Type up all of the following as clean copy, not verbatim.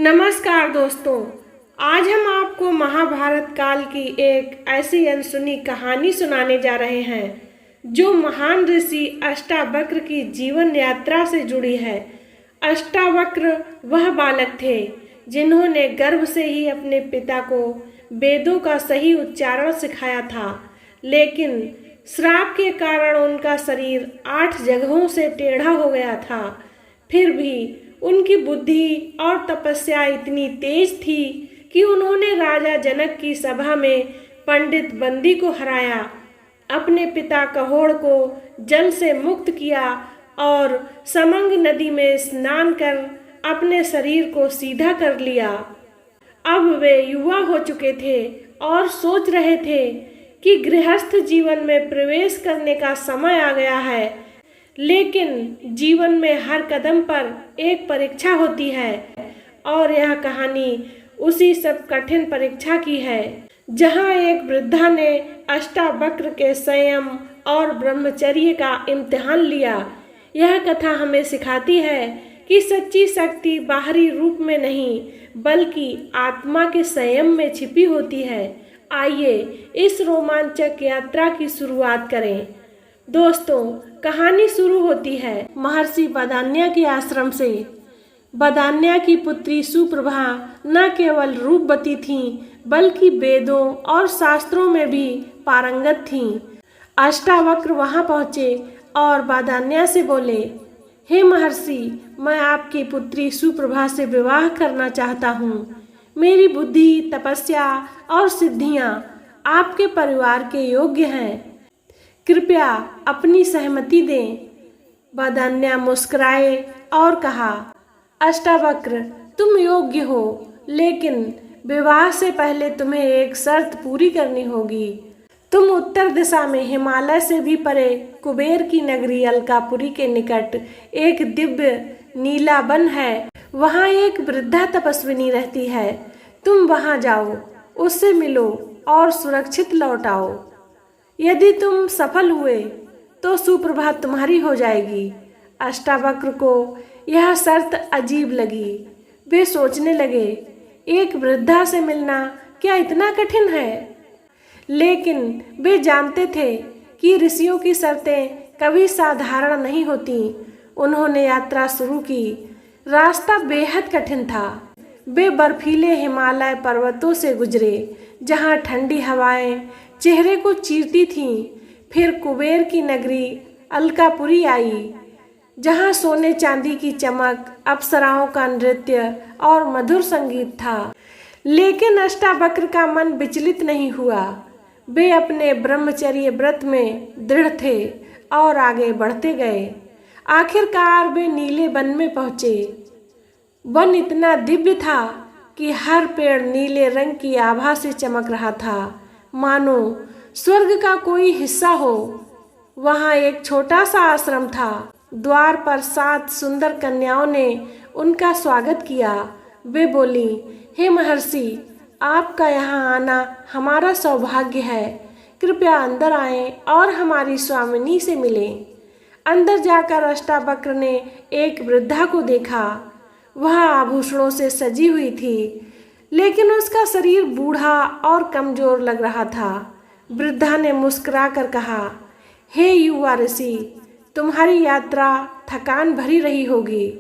नमस्कार दोस्तों, आज हम आपको महाभारत काल की एक ऐसी अनसुनी कहानी सुनाने जा रहे हैं जो महान ऋषि अष्टावक्र की जीवन यात्रा से जुड़ी है। अष्टावक्र वह बालक थे जिन्होंने गर्भ से ही अपने पिता को वेदों का सही उच्चारण सिखाया था, लेकिन श्राप के कारण उनका शरीर 8 जगहों से टेढ़ा हो गया था। फिर भी उनकी बुद्धि और तपस्या इतनी तेज थी कि उन्होंने राजा जनक की सभा में पंडित बंदी को हराया, अपने पिता कहोड़ को जल से मुक्त किया और समंग नदी में स्नान कर अपने शरीर को सीधा कर लिया। अब वे युवा हो चुके थे और सोच रहे थे कि गृहस्थ जीवन में प्रवेश करने का समय आ गया है। लेकिन जीवन में हर कदम पर एक परीक्षा होती है और यह कहानी उसी सब कठिन परीक्षा की है, जहां एक वृद्धा ने अष्टावक्र के संयम और ब्रह्मचर्य का इम्तिहान लिया। यह कथा हमें सिखाती है कि सच्ची शक्ति बाहरी रूप में नहीं बल्कि आत्मा के संयम में छिपी होती है। आइए इस रोमांचक यात्रा की शुरुआत करें। दोस्तों, कहानी शुरू होती है महर्षि बदान्या के आश्रम से। बदान्या की पुत्री सुप्रभा न केवल रूपवती थीं बल्कि वेदों और शास्त्रों में भी पारंगत थीं। अष्टावक्र वहां पहुंचे और बदान्या से बोले, हे महर्षि, मैं आपकी पुत्री सुप्रभा से विवाह करना चाहता हूँ। मेरी बुद्धि, तपस्या और सिद्धियाँ आपके परिवार के योग्य हैं, कृपया अपनी सहमति दें। बदान्या मुस्कुराए और कहा, अष्टावक्र, तुम योग्य हो, लेकिन विवाह से पहले तुम्हें एक शर्त पूरी करनी होगी। तुम उत्तर दिशा में हिमालय से भी परे कुबेर की नगरी अलकापुरी के निकट एक दिव्य नीला वन है, वहाँ एक वृद्धा तपस्विनी रहती है। तुम वहाँ जाओ, उससे मिलो और सुरक्षित लौट आओ। यदि तुम सफल हुए तो सुप्रभा तुम्हारी हो जाएगी। अष्टावक्र को यह शर्त अजीब लगी। वे सोचने लगे, एक वृद्धा से मिलना क्या इतना कठिन है? लेकिन वे जानते थे कि ऋषियों की शर्तें कभी साधारण नहीं होती। उन्होंने यात्रा शुरू की। रास्ता बेहद कठिन था। वे बर्फीले हिमालय पर्वतों से गुजरे, जहाँ ठंडी हवाएं चेहरे को चीरती थीं। फिर कुबेर की नगरी अलकापुरी आई, जहाँ सोने चांदी की चमक, अप्सराओं का नृत्य और मधुर संगीत था। लेकिन अष्टावक्र का मन विचलित नहीं हुआ। वे अपने ब्रह्मचर्य व्रत में दृढ़ थे और आगे बढ़ते गए। आखिरकार वे नीले वन में पहुंचे। वन इतना दिव्य था कि हर पेड़ नीले रंग की आभा से चमक रहा था, मानो स्वर्ग का कोई हिस्सा हो। वहाँ एक छोटा सा आश्रम था। द्वार पर 7 सुंदर कन्याओं ने उनका स्वागत किया। वे बोली, हे महर्षि, आपका यहाँ आना हमारा सौभाग्य है। कृपया अंदर आएं और हमारी स्वामिनी से मिलें। अंदर जाकर अष्टावक्र ने एक वृद्धा को देखा। वह आभूषणों से सजी हुई थी, लेकिन उसका शरीर बूढ़ा और कमजोर लग रहा था। वृद्धा ने मुस्कुराकर कहा, हे युवा ऋषि, तुम्हारी यात्रा थकान भरी रही होगी।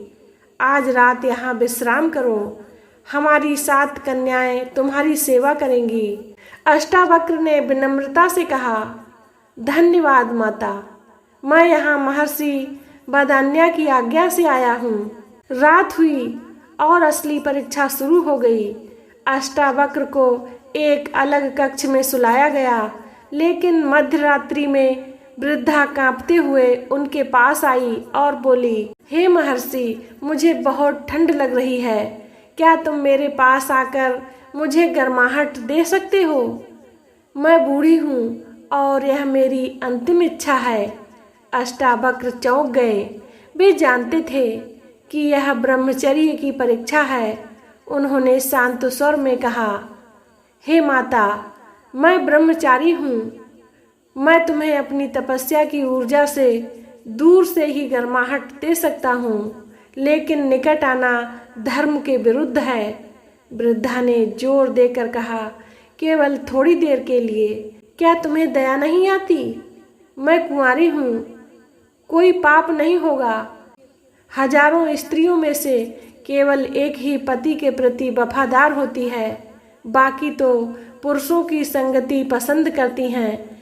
आज रात यहाँ विश्राम करो। हमारी 7 कन्याएं तुम्हारी सेवा करेंगी। अष्टावक्र ने विनम्रता से कहा, धन्यवाद माता, मैं यहाँ महर्षि बदान्या की आज्ञा से आया हूँ। रात हुई और असली परीक्षा शुरू हो गई। अष्टावक्र को एक अलग कक्ष में सुलाया गया, लेकिन मध्य रात्रि में वृद्धा कांपते हुए उनके पास आई और बोली, हे महर्षि, मुझे बहुत ठंड लग रही है। क्या तुम मेरे पास आकर मुझे गर्माहट दे सकते हो? मैं बूढ़ी हूँ और यह मेरी अंतिम इच्छा है। अष्टावक्र चौंक गए। वे जानते थे कि यह ब्रह्मचर्य की परीक्षा है। उन्होंने शांत स्वर में कहा, हे माता, मैं ब्रह्मचारी हूँ। मैं तुम्हें अपनी तपस्या की ऊर्जा से दूर से ही गर्माहट दे सकता हूँ, लेकिन निकट आना धर्म के विरुद्ध है। वृद्धा ने जोर देकर कहा, केवल थोड़ी देर के लिए। क्या तुम्हें दया नहीं आती? मैं कुंवारी हूँ, कोई पाप नहीं होगा। हजारों स्त्रियों में से केवल एक ही पति के प्रति वफादार होती है, बाकी तो पुरुषों की संगति पसंद करती हैं।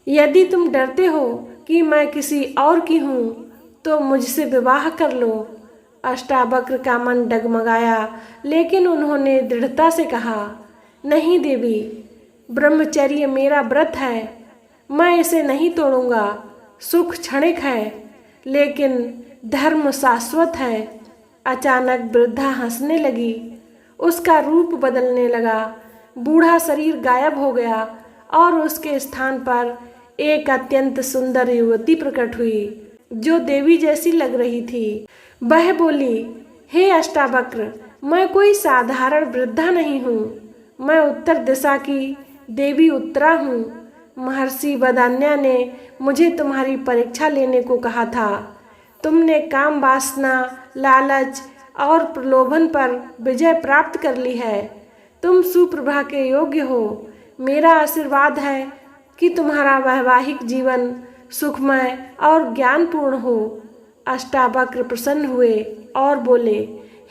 यदि तुम डरते हो कि मैं किसी और की हूँ तो मुझसे विवाह कर लो। अष्टावक्र का मन डगमगाया, लेकिन उन्होंने दृढ़ता से कहा, नहीं देवी, ब्रह्मचर्य मेरा व्रत है, मैं इसे नहीं तोड़ूंगा। सुख क्षणिक है, लेकिन धर्म शाश्वत है। अचानक वृद्धा हंसने लगी, उसका रूप बदलने लगा। बूढ़ा शरीर गायब हो गया और उसके स्थान पर एक अत्यंत सुंदर युवती प्रकट हुई, जो देवी जैसी लग रही थी। वह बोली, हे अष्टावक्र, मैं कोई साधारण वृद्धा नहीं हूँ, मैं उत्तर दिशा की देवी उत्तरा हूँ। महर्षि वदान्या ने मुझे तुम्हारी परीक्षा लेने को कहा था। तुमने काम वासना, लालच और प्रलोभन पर विजय प्राप्त कर ली है। तुम सुप्रभा के योग्य हो। मेरा आशीर्वाद है कि तुम्हारा वैवाहिक जीवन सुखमय और ज्ञानपूर्ण हो। अष्टावक्र प्रसन्न हुए और बोले,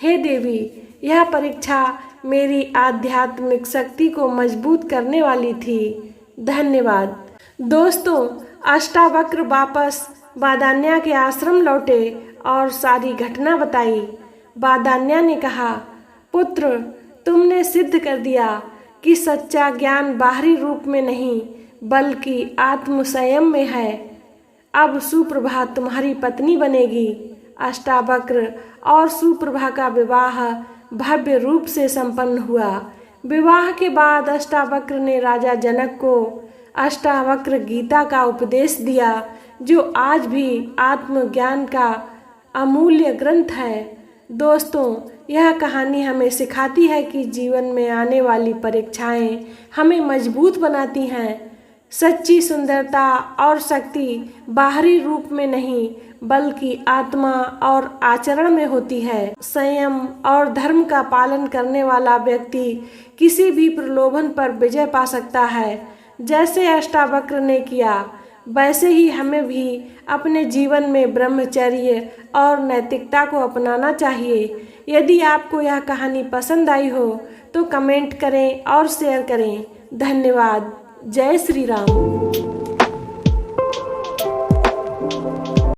हे देवी, यह परीक्षा मेरी आध्यात्मिक शक्ति को मजबूत करने वाली थी। धन्यवाद। दोस्तों, अष्टावक्र वापस वादान्या के आश्रम लौटे और सारी घटना बताई। वादान्या ने कहा, पुत्र, तुमने सिद्ध कर दिया कि सच्चा ज्ञान बाहरी रूप में नहीं बल्कि आत्म संयम में है। अब सुप्रभा तुम्हारी पत्नी बनेगी। अष्टावक्र और सुप्रभा का विवाह भव्य रूप से संपन्न हुआ। विवाह के बाद अष्टावक्र ने राजा जनक को अष्टावक्र गीता का उपदेश दिया, जो आज भी आत्मज्ञान का अमूल्य ग्रंथ है। दोस्तों, यह कहानी हमें सिखाती है कि जीवन में आने वाली परीक्षाएं हमें मजबूत बनाती हैं। सच्ची सुंदरता और शक्ति बाहरी रूप में नहीं बल्कि आत्मा और आचरण में होती है। संयम और धर्म का पालन करने वाला व्यक्ति किसी भी प्रलोभन पर विजय पा सकता है। जैसे अष्टावक्र ने किया, वैसे ही हमें भी अपने जीवन में ब्रह्मचर्य और नैतिकता को अपनाना चाहिए। यदि आपको यह कहानी पसंद आई हो तो कमेंट करें और शेयर करें। धन्यवाद। जय श्री राम।